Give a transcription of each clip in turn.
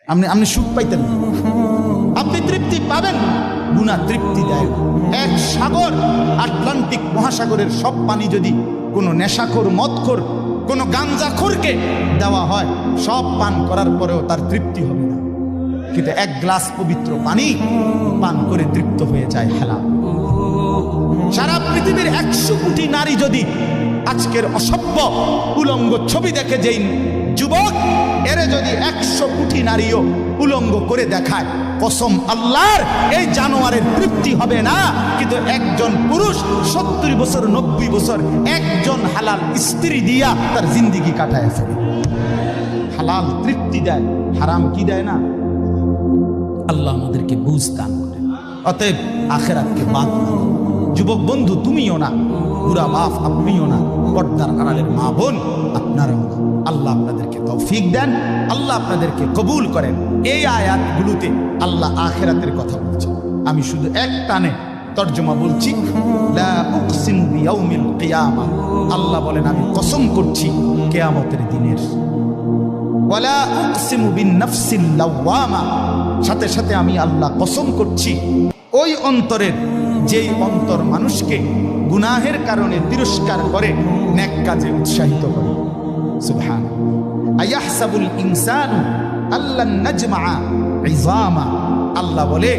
আপনি সুখ পাইতেন না, আপনি তৃপ্তি পাবেন। গুনাহ তৃপ্তি দেয়। এক সাগর, আটলান্টিক মহাসাগরের সব পানি যদি কোনো নেশাখোর, মদখোর, কোনো গাঞ্জাখোরকে দেওয়া হয়, সব পান করার পরেও তার তৃপ্তি হবে না। কিন্তু এক গ্লাস পবিত্র পানি পান করে তৃপ্ত হয়ে যায় হালাল। সারা পৃথিবীর 100 কোটি নারী যদি আজকের অসভ্য উলঙ্গ ছবি দেখে, যেই যুবক এরে যদি 100 কোটি নারীও উলঙ্গ করে দেখায়, কসম আল্লাহর, এই জানোয়ারের তৃপ্তি হবে না। কিন্তু একজন পুরুষ 70 বছর 90 বছর একজন হালাল স্ত্রী দিয়া তার জিন্দিগি কাটায় ফেলে। হালাল তৃপ্তি দেয়, হারাম কি দেয় না। আল্লাহ আমাদেরকে বুঝ দান করে। অতএব আখিরাতকে বাদ দাও। যুবক বন্ধু তুমিও না, বুড়া বাপ আপনিও না, পর্দার আড়ালের মা বোন আপনারাও না। আল্লাহ আপনাদেরকে তৌফিক দেন, আল্লাহ আপনাদেরকে কবুল করেন। এই আয়াতগুলোতে আল্লাহ আখিরাতের কথা বলছেন। আমি শুধু এক টানে তর্জমা বলছি। লা উকসিমু বিয়াউমিল কিয়ামা, আল্লাহ বলেন আমি কসম করছি কিয়ামতের দিনের। ওয়ালা উকসিমু বিন-নাফসিল লাওয়ামা, সাথে সাথে আমি আল্লাহ কসম করছি ওই অন্তরের, যেই অন্তর মানুষকে গুনাহের কারণে তিরস্কার করে, নেক কাজে উৎসাহিত করে। সুবহানাল্লাহ। আয়াহসাবুল ইনসানু আল্লান নাজমা ইযামা, আল্লাহ বলে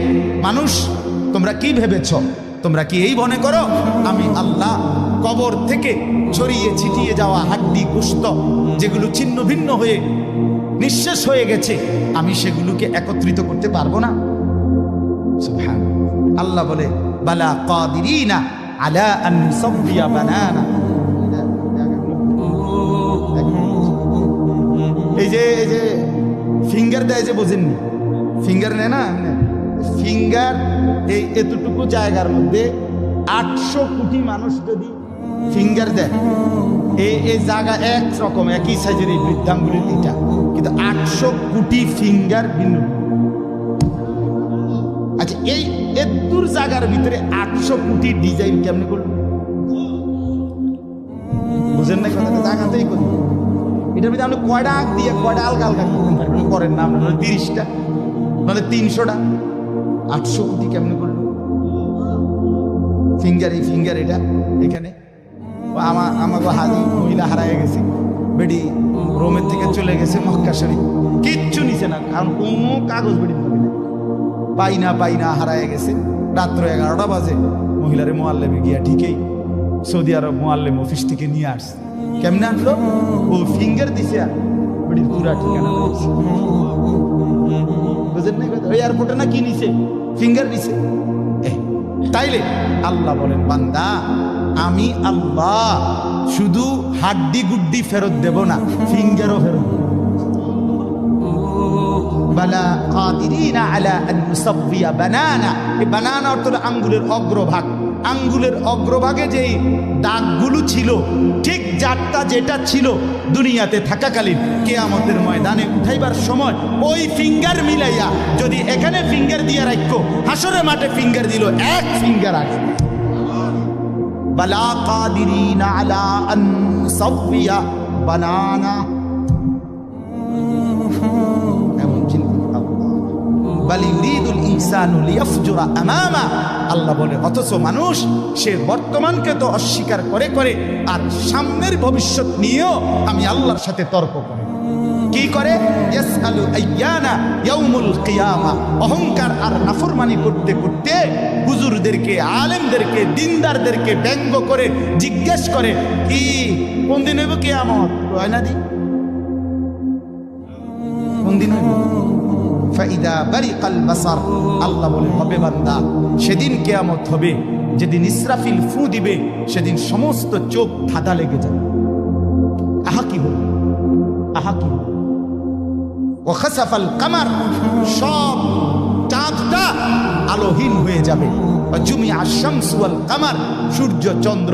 মানুষ তোমরা কি ভেবেছ, তোমরা কি এই মনে করো আমি আল্লাহ কবর থেকে ছড়িয়ে ছিটিয়ে যাওয়া হাড্ডি গোশত যেগুলো ছিন্ন ভিন্ন হয়ে নিঃশেষ হয়ে গেছে, আমি সেগুলোকে একত্রিত করতে পারবো না? সুবহানাল্লাহ। আল্লাহ বলে বালা কাদিরিনা আলা আন নুসাব্বিয়া বানানা। এই যে ফিঙ্গার দেয় যে, বোঝেননি? ফিঙ্গার নেয় না, ফিঙ্গার এই এতটুকু জায়গার মধ্যে 800 কোটি মানুষ যদি ফিঙ্গার দেয়, এই জায়গা একরকম একই সাইজের এই বৃদ্ধাঙ্গুলির এটা, কিন্তু 800 কোটি ফিঙ্গার ভিন্ন। আচ্ছা, এই এতদূর জায়গার ভিতরে 800 কোটি ডিজাইন কেমনে করল? বুঝেন না কথাটা? জায়গাতেই করি। এটার ভিতরে আপনি কয়টা আঁক দিয়ে কয়টা আলগা আলগা করতে পারবেন? করেন না আপনার 30টা, নাহলে 300টা। 800 কোটি কেমনে করলো? ফিঙ্গার, এই ফিঙ্গার এটা এখানে। আমাকে হাজি মহিলা হারায় গেছে, বেডি রোমের থেকে চলে গেছে মক্কা শরীফ, কিচ্ছু নিছে না, কারণ কোনো কাগজ বেডি পাই না হারায় গেছে। রাত্র 11টা বাজে মহিলারে মোয়াল্লেমে গিয়া ঠিকই সৌদি আরব মোয়াল্লেম অফিস থেকে নিয়ে আসছে। কেমনে আনলো? ও ফিঙ্গার দিছে, বেডির পুরা ঠিকানা বলছে। বুঝেন না কথা? ওই এয়ারপোর্টে না কি নিছে? ফিঙ্গার নিছে। তাইলে আল্লাহ বলেন বান্দা, আমি আল্লাহ শুধু হাড্ডি গুড্ডি ফেরত দেব না, ফিঙ্গারও ফেরত দেব। বালা কাদিরিনা আলা আন নুসাব্বিয়া বানানা। এই বানানা অর্থ হলো আঙ্গুলের অগ্রভাগ। আঙ্গুলের অগ্রভাগে যেই দাগগুলো ছিল, ঠিক যারটা যেটা ছিল দুনিয়াতে থাকাকালীন, কিয়ামতের ময়দানে উঠাইবার সময় ওই ফিঙ্গার মিলাইয়া যদি এখানে ফিঙ্গার দিয়ে রাখো, হাসরের মাঠে ফিঙ্গার দিল, এক ফিঙ্গার আসবে। বালা কাদিরিনা আলা আন নুসাব্বিয়া বানানা। এমন চিন্তা আল্লাহ বলে, অথচ মানুষ সে বর্তমানকে তো অস্বীকার করে করে আর সামনের ভবিষ্যৎ নিয়েও আমি আল্লাহর সাথে তর্ক করে। কি করে? ইয়াসআলু আইয়ানা ইয়াউমুল কিয়ামা। অহংকার আর নাফরমানি করতে করতে হুজুরদেরকে, আলেমদেরকে, দিনদারদেরকে ব্যঙ্গ করে জিজ্ঞেস করে, কি কোন দিন হইব কিয়ামত? হয় না দি কোন দিন হইব? ফাইদা বারিকাল বাসার, আল্লাহ বলে হবে বান্দা, সেদিন কিয়ামত হবে যেদিন ইসরাফিল ফু দিবে, সেদিন সমস্ত চোখ ধাঁধা লেগে যাবে। আহা কি হল, আহা কি হল। ওয়া খাসাফাল কামার, সব চাঁদটা আলোহীন হয়ে যাবে। ওয়া জুমিআ আশ-শামসু ওয়াল কামার, সূর্য চন্দ্র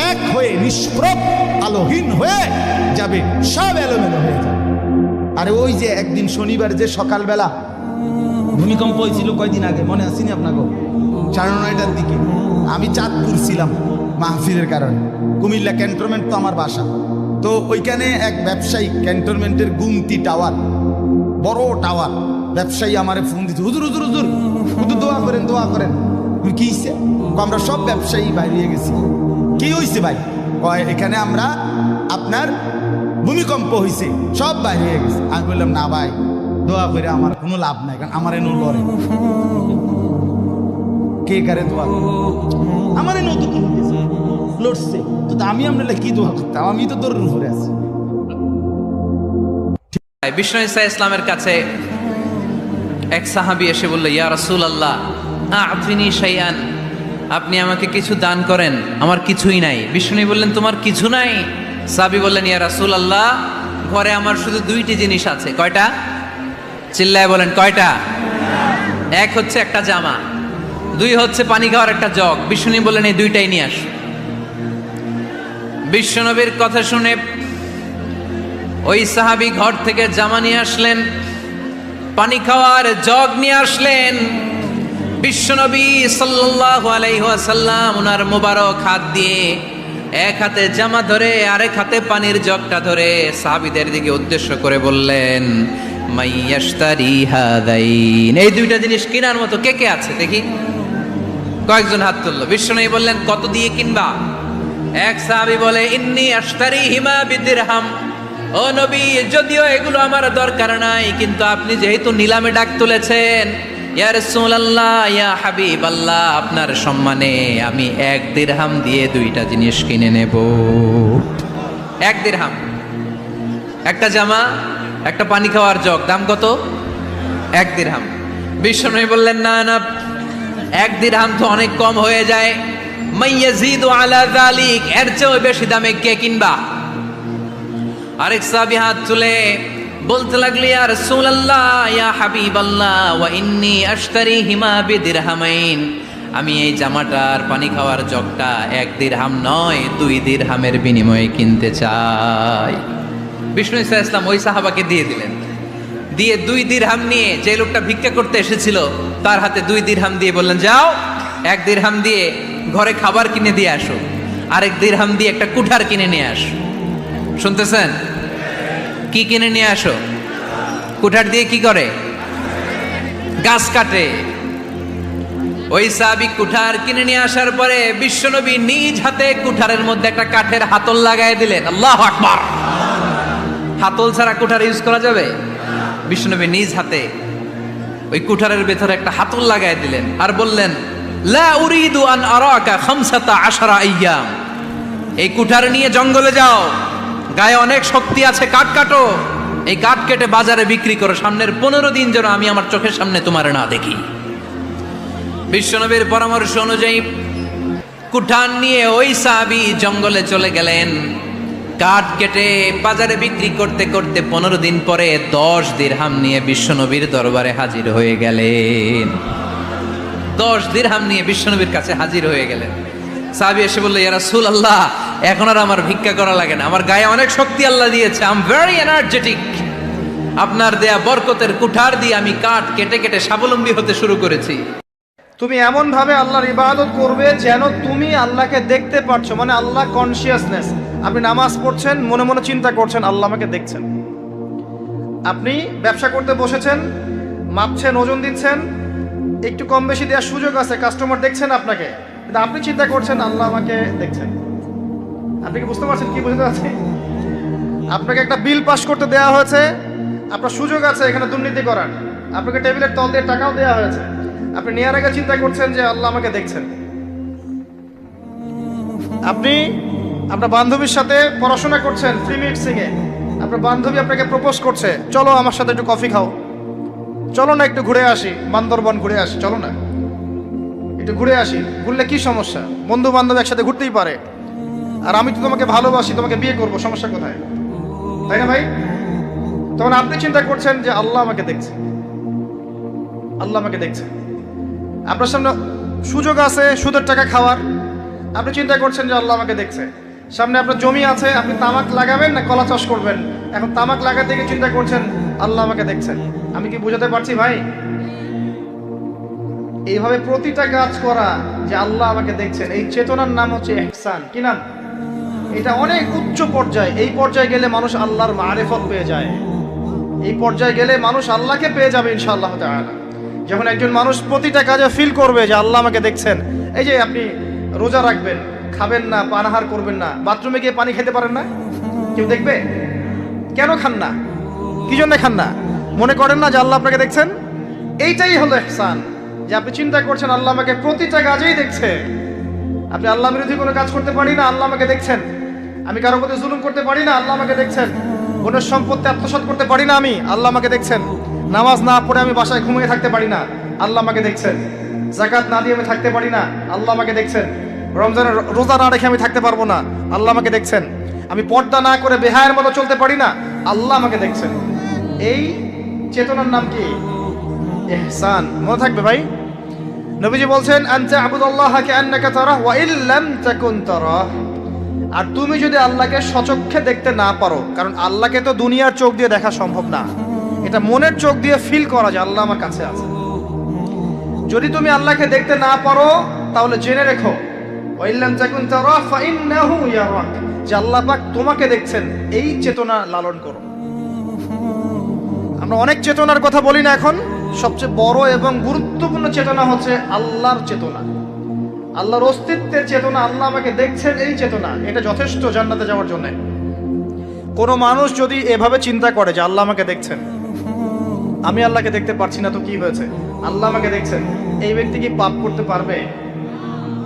এক হয়ে নিষ্প্রভ আলোহীন হয়ে যাবে, সব এলোমেলো হয়ে যাবে। আরে ওই যে একদিন শনিবার যে সকালবেলা ভূমিকম্প হয়েছিল কয়দিন আগে, মনে আসেনি আপনাকে? 9:30টার দিকে আমি চাঁদপুর ছিলাম মাহফিলের কারণে। কুমিল্লা ক্যান্টনমেন্ট তো আমার বাসা, তো ওইখানে এক ব্যবসায়ী ক্যান্টনমেন্টের গুমতি টাওয়ার বড় টাওয়ার। ব্যবসায়ী আমারে ফোন দিচ্ছে, হুজুর হুজুর হুজুর হুজুর দোয়া করেন দোয়া করেন। কি হয়েছে? আমরা সব ব্যবসায়ী বাইরে গেছি। কি হয়েছে ভাই? কয় এখানে আমরা আপনার ভূমিকম্প হয়েছে, সব বাইরে হয়ে গেছে। আমি বললাম না ভাই, দোয়া করে আমার কোনো লাভ নাই, কারণ আমার এনে লড়ে কে কারে দোয়া আমার এনে তো লড়ছে, তো আমি আপনার কি দোয়া করতাম? আমি তো দৌড়ের উপরে আছি। বিষ্ণু ঈসা ইসলামের কাছে এক সাহাবী এসে বলল, ইয়া রাসূলুল্লাহ আ'তিনি শাইআন, আপনি আমাকে কিছু দান করেন, আমার কিছুই নাই। বিষ্ণু বললেন, তোমার কিছু নাই? সাহাবী বললেন, ইয়া রাসূলুল্লাহ ঘরে আমার শুধু দুইটি জিনিস আছে। কয়টা? চিল্লায় বলেন কয়টা? এক হচ্ছে একটা জামা, দুই হচ্ছে পানি খাওয়ার একটা জগ। বিষ্ণু বললেন, এই দুইটাই নিয়ে আস। বিশ্বনবীর কথা শুনে ওই সাহাবী ঘর থেকে জামা নিয়ে আসলেন, পানি খাওয়ার জগ নিয়ে আসলেন। বিশ্বনবী সাল্লাল্লাহু আলাইহি ওয়াসাল্লাম ওনার মোবারক হাত দিয়ে এক হাতে জামা ধরে আরেক হাতে পানির জগটা ধরে সাহাবীদের দিকে উদ্দেশ্য করে বললেন, মাইয়াশতারি হাদাইন, এই দুইটা জিনিস কেনার মতো কে কে আছে দেখি? কয়েকজন হাত তুললো। বিশ্বনবী বললেন, কত দিয়ে কিনবা? এক সাহাবী বলে, ইন্নী আশতারিহিমা বিদিরহাম, ও নবী যদিও এগুলো আমার দরকার নাই, কিন্তু আপনি যেহেতু নিলামে ডাক তুলেছেন, ইয়া রাসূলুল্লাহ ইয়া হাবিবাল্লাহ, আপনার সম্মানে আমি 1 দিরহাম দিয়ে দুইটা জিনিস কিনে নেব। 1 দিরহাম, একটা জামা, একটা পানি খাওয়ার জগ, দাম কত? 1 দিরহাম। বিশ্বনবী বললেন, না না, 1 দিরহাম তো অনেক কম হয়ে যায়, মাইয়াজিদু আলা যালিক, এর চেয়ে বেশি দামে কে কিনবা? আরেক সাহাবী হাত তুলে বলতে লাগলি, ইয়া রাসূলুল্লাহ ইয়া হাবিবাল্লাহ ওয়া ইন্নী আশতারিহিমা বিদিরহামাইন, আমি এই জামাটার পানি খাওয়ার জগটা 1 দিরহাম নয় 2 দিরহামের বিনিময়ে কিনতে চাই। বিষ্ণু ঈসা ইসলাম ওই সাহাবাকে দিয়ে দিলেন। দিয়ে 2 দিরহাম নিয়ে যে লোকটা ভিক্ষা করতে এসেছিল তার হাতে 2 দিরহাম দিয়ে বললেন, যাও 1 দিরহাম দিয়ে ঘরে খাবার কিনে দিয়ে আসো, আরেক দিরহাম দিয়ে একটা কুঠার কিনে নিয়ে আসো। শুনতেছেন? কি কিনে নিয়ে আসো? কুঠার দিয়ে কি করে? গাছ কাটে। ওই সাহাবী কুঠার কিনে নিয়ে আসার পরে বিশ্বনবী নিজ হাতে কুঠারের মধ্যে একটা কাঠের হাতল লাগাই দিলেন। আল্লাহু আকবার! হাতল ছাড়া কুঠার ইউজ করা যাবে? বিশ্বনবী নিজ হাতে ওই কুঠারের ভেতরে একটা হাতল লাগাই দিলেন আর বললেন, লা উরিদু আন আরাকা 15 আইয়াম, এই কুঠার নিয়ে জঙ্গলে যাও, গায়ে অনেক শক্তি আছে, কাঠ কাটো, এই কাঠ কেটে বাজারে বিক্রি করো, সামনের 15 দিন যেন আমি আমার চোখের সামনে তোমার না দেখি। বিশ্বনবীর পরামর্শ অনুযায়ী কুঠার নিয়ে ওই সাহাবী জঙ্গলে চলে গেলেন। কাঠ কেটে বাজারে বিক্রি করতে করতে 15 দিন পরে 10 দিরহাম নিয়ে বিশ্বনবীর দরবারে হাজির হয়ে গেলেন। 10 দিরহাম নিয়ে বিশ্বনবীর কাছে হাজির হয়ে গেলেন। সাহাবী এসে বলল, ইয়া রাসূলুল্লাহ এখন আর আমার ভিক্ষা করা লাগে না, আমার গায়ে অনেক শক্তি আল্লাহ দিয়েছে, আই এম ভেরি এনার্জেটিক, আপনার দেয়া বরকতের কুঠার দিয়ে আমি কাঠ কেটে কেটে স্বাবলম্বী হতে শুরু করেছি। তুমি এমন ভাবে আল্লাহর ইবাদত করবে যেন তুমি আল্লাহকে দেখতে পাচ্ছ, মানে আল্লাহ কনসিয়াসনেস। আপনি নামাজ পড়ছেন, মনে মনে চিন্তা করছেন আল্লাহ আমাকে দেখছেন। আপনি ব্যবসা করতে বসেছেন, মাপছেন, ওজন দিচ্ছেন, একটু কম বেশি দেওয়ার সুযোগ আছে, কাস্টমার দেখছেন আপনাকে, কিন্তু আপনি চিন্তা করছেন আল্লাহ আমাকে দেখছেন। আপনি কি বুঝতে পারছেন কি বুঝতে পারছি? আপনাকে একটা বিল পাস করতে দেওয়া হয়েছে, আপনার সুযোগ আছে এখানে দুর্নীতি করার, আপনাকে টেবিলের তল দিয়ে টাকাও দেওয়া হয়েছে, আপনি নেওয়ার আগে চিন্তা করছেন যে আল্লাহ আমাকে দেখছেন। আপনি আপনার বান্ধবীর সাথে পড়াশোনা করছেন ফ্রি মিক্সিংয়ে, আপনার বান্ধবী আপনাকে প্রপোজ করছে, চলো আমার সাথে একটু কফি খাও, চলো না একটু ঘুরে আসি, বান্দরবন ঘুরে আসি, চলো না একটু ঘুরে আসি। ঘুরলে কি সমস্যা? বন্ধু বান্ধব একসাথে ঘুরতেই পারে। আর আমি তো তোমাকে ভালোবাসি, তোমাকে বিয়ে করবো, সমস্যা কোথায়? তাই না ভাই? তখন আপনি চিন্তা করছেন যে আল্লাহ আমাকে দেখছে, আল্লাহ আমাকে দেখছে। আপনার সামনে সুযোগ আছে সুদের টাকা খাওয়ার, আপনি চিন্তা করছেন যে আল্লাহ আমাকে দেখছে। সামনে আপনার জমি আছে, আপনি তামাক লাগাবেন না কলা চাষ করবেন, এখন তামাক লাগাতে গিয়ে চিন্তা করছেন আল্লাহ আমাকে দেখছেন। আমি কি বুঝাতে পারছি ভাই? এইভাবে প্রতিটা কাজ করা যে আল্লাহ আমাকে দেখছেন, এই চেতনার নাম হচ্ছে ইহসান। কি নাম? এটা অনেক উচ্চ পর্যায়ে। এই পর্যায়ে গেলে মানুষ আল্লাহর মারিফত পেয়ে যায়। এই পর্যায়ে গেলে মানুষ আল্লাহকে পেয়ে যাবে ইনশাআল্লাহ তাআলা। যখন একজন মানুষ প্রতিটা কাজে ফিল করবে যে আল্লাহ আমাকে দেখছেন। এই যে আপনি রোজা রাখবেন, খাবেন না, পানাহার করবেন না, বাথরুমে গিয়ে পানি খেতে পারেন না, কেউ দেখবে? কেন খান না? কি জন্য খান না? মনে করেন না যে আল্লাহ আপনাকে দেখছেন? এইটাই হলো ইহসান, যে আপনি চিন্তা করছেন আল্লাহ আমাকে প্রতিটা কাজেই দেখছে। আপনি আল্লাহ বিরোধী কোনো কাজ করতে পারি না, আল্লাহ আমাকে দেখছেন। আমি কারো প্রতি জুলুম করতে পারি না, আল্লাহ আমাকে দেখছেন। বোনের সম্পত্তি আত্মসাৎ করতে পারি না আমি, আল্লাহ আমাকে দেখছেন। নামাজ না পড়ে আমি বাসায় ঘুমিয়ে থাকতে পারি না, আল্লাহ আমাকে দেখছেন। যাকাত না দিয়ে আমি থাকতে পারি না, আল্লাহ আমাকে দেখছেন। রমজানের রোজা না রেখে আমি থাকতে পারবো না, আল্লাহ আমাকে দেখছেন। আমি পর্দা না করে বেহায়ের মতো চলতে পারি না, আল্লাহ আমাকে দেখছেন। এই চেতনার নাম কি? ইহসান। মনে থাকবে ভাই। নবীজি বলছেন আনতা আবুদুল্লাহা কাআন্নাকা তারাহ ওয়া ইল্লাম তাকুন তারাহ। আর তুমি যদি আল্লাহকে সচক্ষে দেখতে না পারো, কারণ আল্লাহকে তো দুনিয়ার চোখ দিয়ে দেখা সম্ভব না, এটা মনের চোখ দিয়ে ফিল করা যে আল্লাহ আমার কাছে আছে। যদি তুমি আল্লাহকে দেখতে না পারো তাহলে জেনে রেখো ওয়া ইল্লাম তাকুন তারাহ ফাইন্নাহু ইয়ারাক, যে আল্লাহ পাক তোমাকে দেখছেন। এই চেতনা লালন করো। আমরা অনেক চেতনার কথা বলি না এখন, সবচেয়ে বড় এবং গুরুত্বপূর্ণ চেতনা হচ্ছে আল্লাহর চেতনা, আল্লাহর অস্তিত্বের চেতনা। আল্লাহ আমাকে দেখছেন, এই চেতনা, এটা যথেষ্ট জান্নাতে যাওয়ার জন্য। কোনো মানুষ যদি এভাবে চিন্তা করে যে আল্লাহ আমাকে দেখছেন, আমি আল্লাহকে দেখতে পারছি না, তো কি হয়েছে, আল্লাহ আমাকে দেখছেন, এই ব্যক্তি কি পাপ করতে পারবে?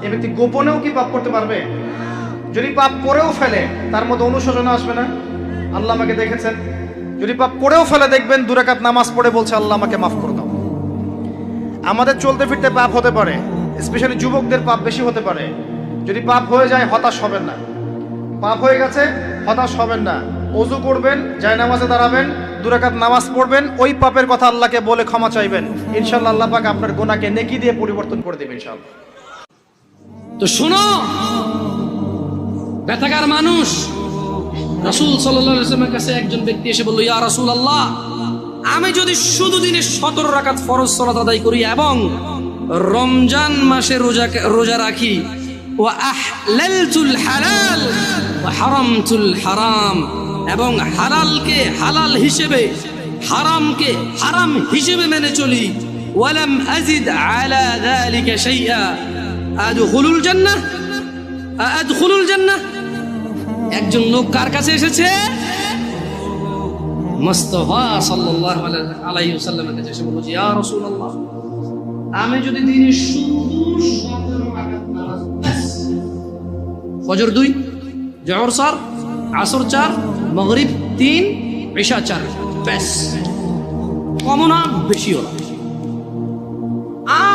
এই ব্যক্তি গোপনেও কি পাপ করতে পারবে? যদি পাপ করেও ফেলে তার মধ্যে অনুশোচনা আসবে না? আল্লাহ আমাকে দেখেছেন। যদি পাপ করেও ফেলে দেখবেন 2 রাকাত নামাজ পড়ে বলছে আল্লাহ আমাকে মাফ করে দাও। আমাদের চলতে ফিরতে পাপ হতে পারে, স্পেশালি যুবকদের পাপ বেশি হতে পারে। যদি পাপ হয়ে যায় হতাশ হবেন না। পাপ হয়ে গেছে হতাশ হবেন না। ওযু করবেন, জায়নামাজে দাঁড়াবেন, 2 রাকাত নামাজ পড়বেন, ওই পাপের কথা আল্লাহকে বলে ক্ষমা চাইবেন। ইনশাআল্লাহ আল্লাহ পাক আপনার গুনাহকে নেকি দিয়ে পরিবর্তন করে দেবেন ইনশাআল্লাহ। তো শোনো, ব্যথাকার মানুষ রাসূল সাল্লাল্লাহু আলাইহি ওয়াসাল্লামের কাছে একজন ব্যক্তি এসে বলল, ইয়া রাসূলুল্লাহ, আমি যদি শুধু দিনে 17 রাকাত ফরজ সালাত আদায় করি এবং রমজান মাসে রোজা রাখি, ওয়া আহলালতুল হালাল ওয়া হারামতুল হারাম, এবং হালালকে হালাল হিসেবে হারামকে হারাম হিসেবে মেনে চলি, ওয়ালাম আযিদ আলা যালিকা শাইআ আদখুলুল জান্নাহ আদখুলুল জান্নাহ। একজন লোক কার কাছে এসেছে? মুস্তাফা সাল্লাল্লাহু আলাইহি ওয়াসাল্লামের কাছে এসে বলল, ইয়া রাসূলুল্লাহ, আমি যদি দিনে শুধু 17 রাকাত নামাজ, ফজর 2, জোহর 4, আসর 4, মাগরিব 3, ইশা 4, ব্যাস, কম না বেশিও না,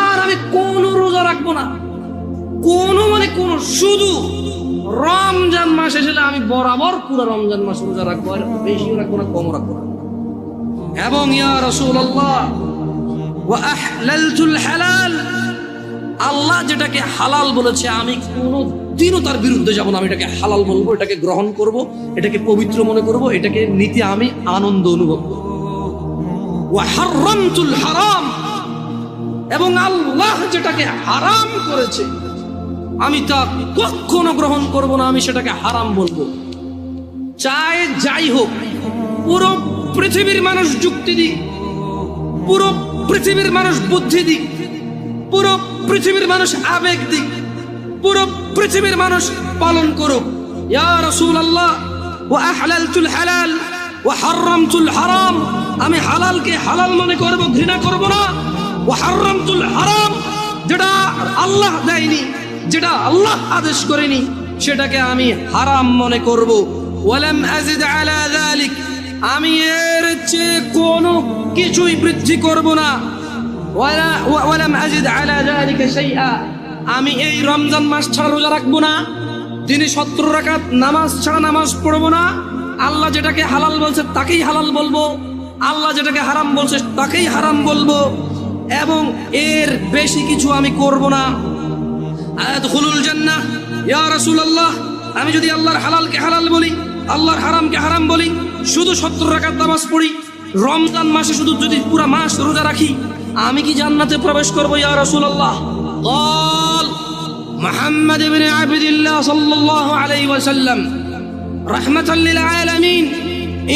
আর আমি কোনো রোজা রাখবো না, কোনো শুধু রমজান মাস এসে আমি বরাবর পুরো রমজান মাস রোজা রাখবো, আর বেশিও রাখবো না, কমও রাখবো না। এবং ইয়া রাসূলুল্লাহ, ওয়া আহলালতুল হালাল, আল্লাহ যেটাকে হালাল বলেছে আমি কোনোদিনও তার বিরুদ্ধে যাব না। আমি এটাকে হালাল বলবো, এটাকে গ্রহণ করব, এটাকে পবিত্র মনে করব, এটাকে নিতে আমি আনন্দ অনুভব করব। ওয়া হারামতুল হারাম, এবং আল্লাহ যেটাকে হারাম করেছে আমি তা কখনো গ্রহণ করব না, আমি সেটাকে হারাম বলবো। চাই যাই হোক, পুরো পৃথিবীর মানুষ যুক্তি দিক, পুরো পৃথিবীর মানুষ বুদ্ধি দিক, পুরো পৃথিবীর মানুষ আবেগ দিক, পুরো পৃথিবীর মানুষ পালন করুক, ইয়া রাসূলুল্লাহ, ওয়া আহলালতুল হালাল ওয়া হারামতুল হারাম, আমি হালালকে হালাল মনে করব, ঘৃণা করব না। ওয়া হারামতুল হারাম, যেটা আল্লাহ দেয়নি, যেটা আল্লাহ আদেশ করেনি, সেটাকে আমি হারাম মনে করব। ওয়ালাম আযিদ আলা যালিক, আমি এর চেয়ে কোনো কিছুই বৃদ্ধি করব না। ওয়ালাম আযিদ আলা যালিকা শাইআ, আমি এই রমজান মাস ছাড়া রোজা রাখবো না, দিনে 17 রাকাত নামাজ ছাড়া নামাজ পড়বো না। আল্লাহ যেটাকে হালাল বলছে তাকেই হালাল বলবো, আল্লাহ যেটাকে হারাম বলছে তাকেই হারাম বলবো, এবং এর বেশি কিছু আমি করব না। আদখুলুল জান্নাহ, ইয়া রাসূলুল্লাহ, আমি যদি আল্লাহর হালালকে হালাল বলি, আল্লাহর হারামকে হারাম বলি, শুধু 17 রাকাত নামাজ পড়ি, রমজান মাসে শুধু যদি পুরো মাস রোজা রাখি, আমি কি জান্নাতে প্রবেশ করব ইয়া রাসূলুল্লাহ? قال محمد بن عبد الله صلى الله عليه وسلم رحمة للعالمين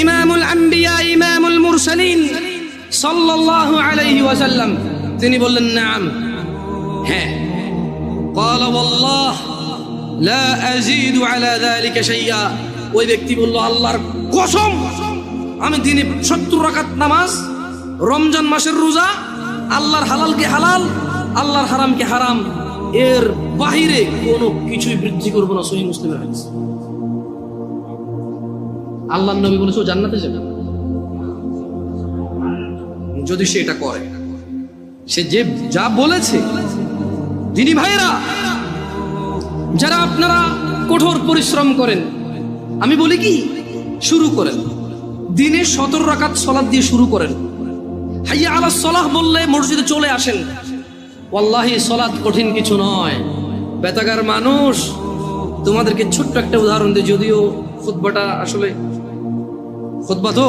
ইমামুল আম্বিয়া ইমামুল মুরসালিন সাল্লাল্লাহু আলাইহি ওয়াসাল্লাম তিনি বললেন নাম, হ্যাঁ। قال والله لا ازيد على ذلك شيئا, ওই ব্যক্তি বলল আল্লাহর কসম আমি দিনে 70 রাকাত নামাজ, রমজান মাসের রোজা, আল্লাহর হালালকে হালাল আল্লাহর হারামকে হারাম, এর বাহিরে কোনো কিছুই বৃদ্ধি করব না। সহিহ মুসলিমের হাদিস। আল্লাহর নবী বলেছে ও জান্নাতে যাবে যদি সে এটা করে। সে যে যা বলেছে। দিনী ভাইরা যারা আপনারা কঠোর পরিশ্রম করেন, আমি বলি কি শুরু করেন, দিনে 17 রাকাত সালাত দিয়ে শুরু করেন। হাইয়া আলাস সালাহ বললে মসজিদে চলে আসেন। ওয়াল্লাহি সালাত কঠিন কিছু নয়। বেতাগার মানুষ, তোমাদেরকে ছোট্ট একটা উদাহরণ দিই, যদিও খুতবাটা আসলে খুতবা তো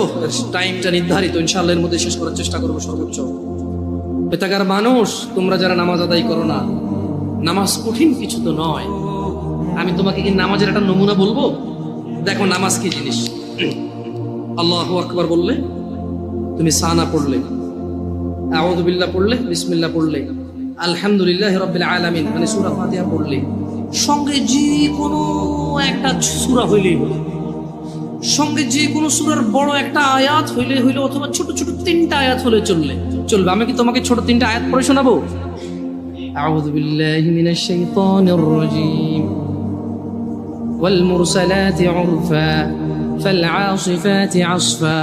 টাইমটা নির্ধারিত, ইনশাআল্লাহ এর মধ্যে শেষ করার চেষ্টা করবো সর্বোচ্চ। বেতাগার মানুষ, তোমরা যারা নামাজ আদায় করো না, নামাজ কঠিন কিছু তো নয়। আমি তোমাকে কি নামাজের একটা নমুনা বলবো? দেখো নামাজ কি জিনিস। আল্লাহু আকবার বললে, তুমি সানা পড়লে, আউযু বিল্লাহ পড়লে, বিসমিল্লাহ পড়লে, আলহামদুলিল্লাহি রাব্বিল আলামিন মানে সূরা ফাতিহা পড়লে, সঙ্গে যে কোনো একটা সূরা হইলেই হলো, সঙ্গে যে কোনো সূরার বড় একটা আয়াত হইলে হইলো, অথবা ছোট ছোট 3টা আয়াত হলে চলবে। আমি কি তোমাকে ছোট 3টা আয়াত পড়ে শোনাবো? আউযু বিল্লাহি মিনাশ শাইতানির রাজীম ওয়াল মুরসালাতি উরফা ফাল আসিফাতি আসফা